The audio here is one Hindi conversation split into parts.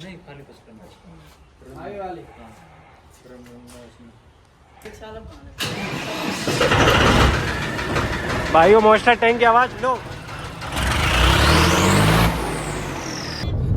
नहीं खाली पचपन आगे वाली भाई वो मॉन्स्टर टैंक की आवाज लो। तो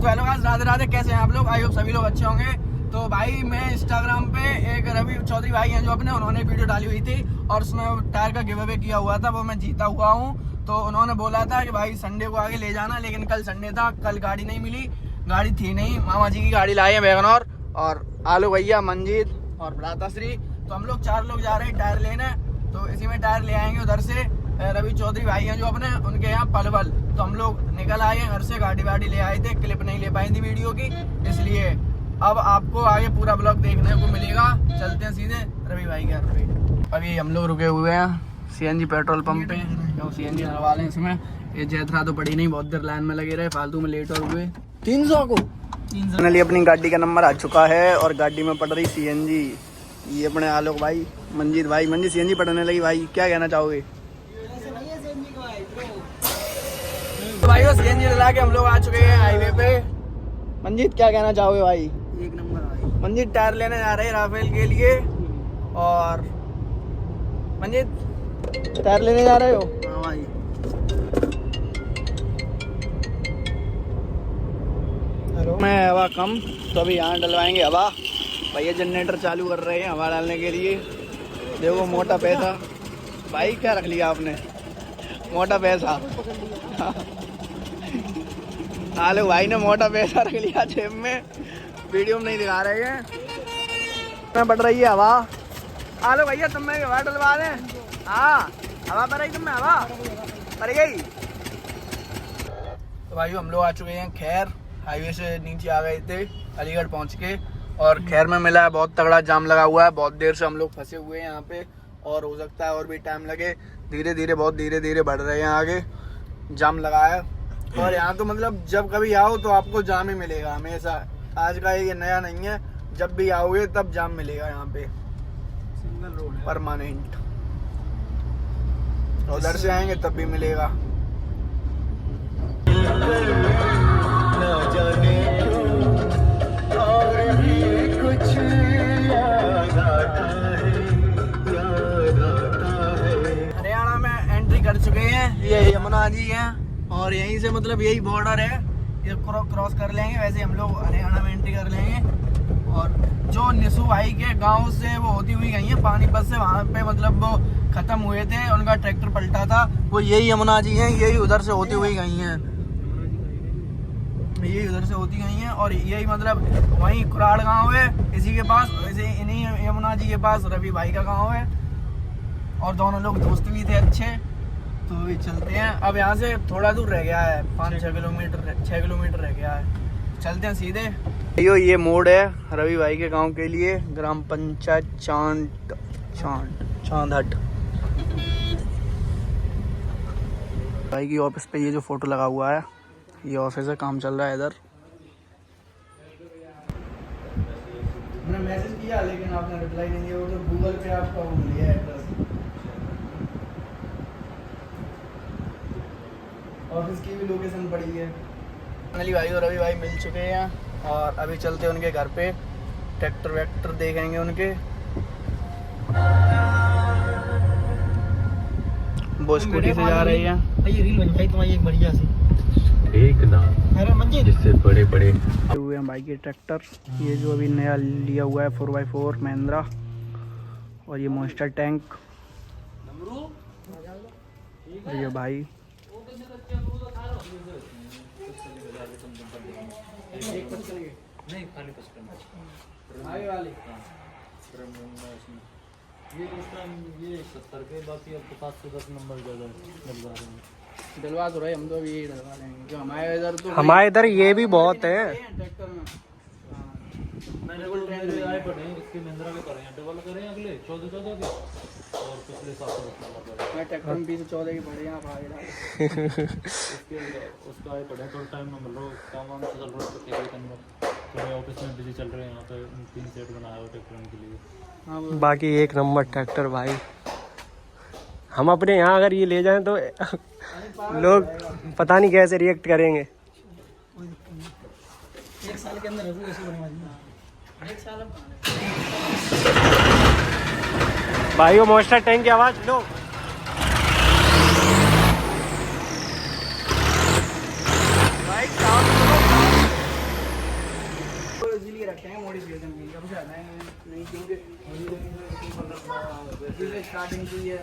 हेलो गाइस, राधे राधे। कैसे हैं आप लोग? आई होप सभी लोग अच्छे होंगे। तो भाई मैं इंस्टाग्राम पे एक रवि चौधरी भाई हैं जो अपने, उन्होंने वीडियो डाली हुई थी और उसमें टायर का गिव अवे किया हुआ था, वो मैं जीता हुआ हूँ। तो उन्होंने बोला था कि भाई संडे को आगे ले जाना, लेकिन कल संडे था, कल गाड़ी नहीं मिली, गाड़ी थी नहीं। मामा जी की गाड़ी लाए हैं वैगनर, और आलू भैया, मंजीत और भ्राताश्री। तो हम लोग 4 लोग जा रहे हैं टायर लेने। तो इसी में टायर ले आएंगे उधर से। रवि चौधरी भाई हैं जो अपने, उनके यहाँ पलवल। तो हम लोग निकल आए हैं घर से, गाड़ी वाड़ी ले आए थे, क्लिप नहीं ले पाई थी वीडियो की, इसलिए अब आपको आगे पूरा ब्लॉग देखने को मिलेगा। चलते हैं सीधे रवि भाई के घर पे। अभी हम लोग रुके हुए हैं सीएनजी पेट्रोल पंप पे, सीएनजी डलवा लें इसमें। ये जैतरा तो पड़ी नहीं, बहुत देर लाइन में लगे रहे, फालतू में लेट हो गए। 300 को फाइनली अपनी गाड़ी का नंबर आ चुका है और गाड़ी में पड़ रही सीएनजी। ये अपने आलोक भाई, मंजीत भाई, मंजीत सीएनजी पढ़ने लगी। भाई क्या कहना चाहोगे? तो भाई वो सीएनजी डला के हम लोग आ चुके हैं हाईवे पे। मंजीत क्या कहना चाहोगे भाई? एक नंबर भाई। मंजीत टायर लेने जा रहे हैं राफेल के लिए। और मंजीत टायर लेने जा रहे हो? हाँ भाई। मैं हवा कम, तो अभी यहाँ डलवाएंगे हवा। भैया जनरेटर चालू कर रहे हैं हवा डालने के लिए। देखो मोटा पैसा भाई, क्या रख लिया आपने? मोटा पैसा आलू भाई ने मोटा पैसा रख लिया जेब में, वीडियो में नहीं दिखा रहे हैं। मैं बढ़ रही है हवा। आलू भैया तुम में हवा डलवा दें? हाँ हवा पड़ रही, तुम में हवा पड़ गई। तो भाई हम लोग आ चुके हैं खैर, हाईवे से नीचे आ गए थे अलीगढ़ पहुंच के, और खैर में मिला है बहुत तगड़ा जाम लगा हुआ है। बहुत देर से हम लोग फंसे हुए हैं यहाँ पे, और हो सकता है और भी टाइम लगे। धीरे धीरे, बहुत धीरे धीरे बढ़ रहे हैं आगे, जाम लगा है। और यहाँ तो मतलब जब कभी आओ तो आपको जाम ही मिलेगा हमेशा। आज का ये नया नहीं है, जब भी आओगे तब जाम मिलेगा यहाँ पे, सिंगल रोड है परमानेंट। उधर से आएंगे तब भी मिलेगा। हरियाणा में एंट्री कर चुके हैं, ये यमुना जी हैं, और यहीं से मतलब यही बॉर्डर है, ये क्रॉस कर लेंगे। वैसे हम लोग हरियाणा में एंट्री कर लेंगे। और जो निशु भाई के गांव से वो होती हुई गई है पानीपत से, वहाँ पे मतलब वो खत्म हुए थे, उनका ट्रैक्टर पलटा था, वो यही यमुना जी हैं, यही उधर से होती हुई गई हैं, यही उधर से होती गई हैं। और यही मतलब वहीं कुराड़ गांव है, इसी के पास, वैसे इन्हीं यमुना जी के पास रवि भाई का गांव है। और दोनों लोग दोस्त भी थे अच्छे। तो भी चलते हैं, अब यहाँ से थोड़ा दूर रह गया है, 5-6 किलोमीटर, 6 किलोमीटर रह गया है। चलते हैं सीधे। ये मोड़ है रवि भाई के गांव के लिए, ग्राम पंचायत चांदहट। भाई की ऑफिस पे ये जो फोटो लगा हुआ है, ये ऑफिस है, काम चल रहा है इधर। मैंने मैसेज किया लेकिन आपने रिप्लाई नहीं दिया। वो तो गूगल पे आपका वो लिया एड्रेस, ऑफिस की भी लोकेशन पड़ी है। फाइनली भाई और रवि भाई मिल चुके हैं, और अभी चलते हैं उनके घर पे, ट्रैक्टर वैक्टर देखेंगे उनके। वो स्कूटी से जा रही है। ये रील बन जाए तुम्हारी एक बढ़िया सी, एक ना जिससे बड़े बड़े हुए हैं भाई के ट्रैक्टर। ये जो अभी नया लिया हुआ है 4x4 महिंद्रा, और ये मॉन्स्टर टैंक। और ये भाई नहीं खाली पचपन आगे वाली ये 70 के, बाकी अब 50 से 10 नंबर ज़्यादा डलवा रहे हैं। डलवा तो रहे, हम तो अभी यही डलवा लेंगे, जो हमारे इधर तो हमारे इधर ये भी बहुत है ट्रैक्टर में। मैंने वो मेरे आए पड़े हैं, इसके महिंद्रा के पड़े हैं, डबल करें अगले 14 के, और पिछले 7 मैं ट्रैक्टर में 2014 के पड़े यहाँ उसका आए पड़े हैं। थोड़ा टाइम में मिल रहा, काम वाम चल रहा है, थोड़े ऑफिस में बिजी चल रहे हैं। यहाँ पे 3 सेट बनाया हुआ ट्रैक्टर के लिए। हाँ, बाकी एक नंबर ट्रैक्टर भाई। हम अपने यहाँ अगर ये ले जाएं तो लोग पता नहीं कैसे रिएक्ट करेंगे। 1 साल के अंदर ऐसे बनवा 1 साल भाई वो मॉन्स्टर टैंक की आवाज लो। भाई इजीली रखे हैं मॉडिफिकेशन की कब से आना है नहीं क्योंकि स्टार्टिंग की है।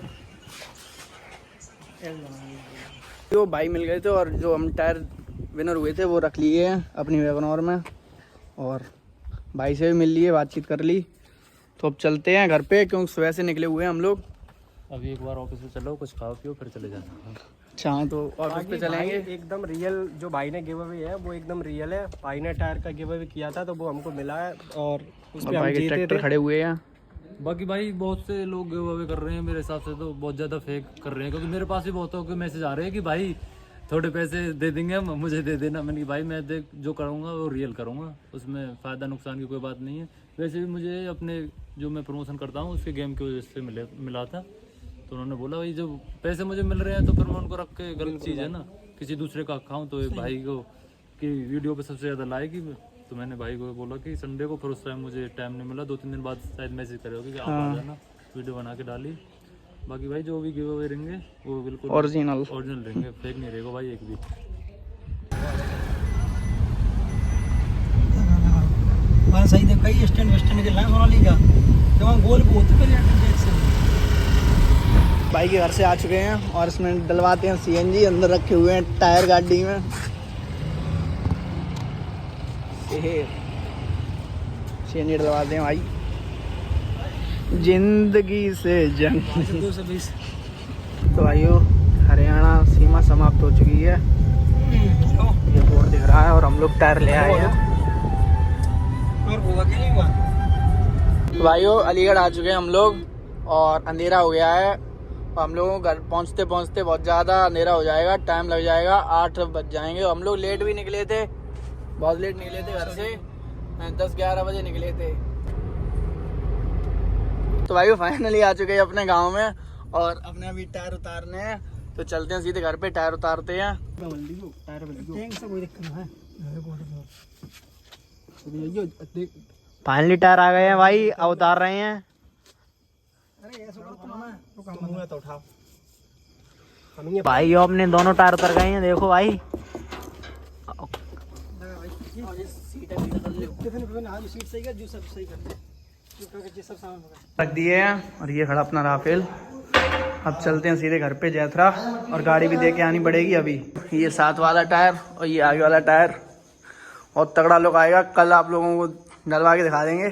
जो भाई मिल गए थे और जो हम टायर विनर हुए थे वो रख लिए हैं अपनी वैगनआर में और भाई से भी मिल लिए बातचीत कर ली। तो अब चलते हैं घर पे क्योंकि सुबह से निकले हुए हैं हम लोग। अभी एक बार ऑफिस में चलो, कुछ खाओ पियो, फिर चले जाना। अच्छा तो ऑफिस पे चलेंगे। एकदम रियल जो भाई ने गिव अवे है वो एकदम रियल है। भाई ने टायर का गिव अवे किया था तो वो हमको मिला है और उस पे हम भाई के जीते ट्रैक्टर थे। खड़े हुए हैं। बाकी भाई बहुत से लोग गिव अवे कर रहे हैं, मेरे हिसाब से तो बहुत ज़्यादा फेक कर रहे हैं, क्योंकि मेरे पास भी बहुतों के मैसेज आ रहे हैं कि भाई थोड़े पैसे दे देंगे हम, मुझे दे देना। मैंने कि भाई मैं देख जो करूँगा वो रियल करूँगा, उसमें फ़ायदा नुकसान की कोई बात नहीं है। वैसे भी मुझे अपने जो मैं प्रमोशन करता हूँ उसके गेम की वजह से मिला था, तो उन्होंने बोला भाई जब पैसे मुझे मिल रहे हैं तो फिर मैं उनको रख के गलत चीज़ है ना, किसी दूसरे का खाऊँ। तो एक भाई को कि वीडियो पे सबसे ज़्यादा लाएगी, तो मैंने भाई को बोला कि संडे को, फिर उस टाइम मुझे टाइम नहीं मिला, 2-3 दिन बाद शायद मैसेज करे होगी कि आप आ जाना, वीडियो बना के डाली। बाकी भाई जो भी गिव अवे रहेंगे वो बिल्कुल ओरिजिनल रहेंगे, फेक नहीं रहेगा भाई एक भी। मां सही देखो ये स्टैंड वेस्टर्न के लाइन सोनाली का तो वहां गोल बहुत पे भाई के घर से आ चुके हैं और इसमें डलवाते हैं सीएनजी। अंदर रखे हुए हैं टायर गाड़ी में। सीएनजी डलवाते हैं भाई। जिंदगी से जंग। 220 तो भाइयों हरियाणा सीमा समाप्त हो चुकी है, ये बोर्ड दिख रहा है और हम लोग टायर ले आए हैं। और होगा कि नहीं हुआ। तो भाइयों अलीगढ़ आ चुके हैं हम लोग और अंधेरा हो गया है। हम लोगों को घर पहुंचते पहुंचते बहुत ज़्यादा अंधेरा हो जाएगा, टाइम लग जाएगा, 8 बज जाएंगे। हम लोग लेट भी निकले थे, बहुत लेट निकले थे घर से, 10-11 बजे निकले थे। तो भाई फाइनली आ चुके हैं अपने गांव में और अपने अभी टायर उतारने हैं, तो चलते हैं सीधे घर पे, टायर उतारते हैं। टैंक से कोई दिक्कत नहीं है। फाइनली टायर आ गए हैं भाई, अब उतार रहे हैं। अरे ऐसा करो तो ना तो काम हुआ तो उठाओ। भाई अपने दोनों टायर उतर गए हैं, देखो भाई। टिफिन आज सीट सही कर जो सब सही कर सब सामान रख दिए हैं और ये खड़ा अपना राफेल। अब चलते हैं सीधे घर पे जैथरा और गाड़ी भी दे के आनी पड़ेगी अभी। ये 7 वाला टायर और ये आगे वाला टायर और तगड़ा लुक आएगा, कल आप लोगों को डलवा के दिखा देंगे।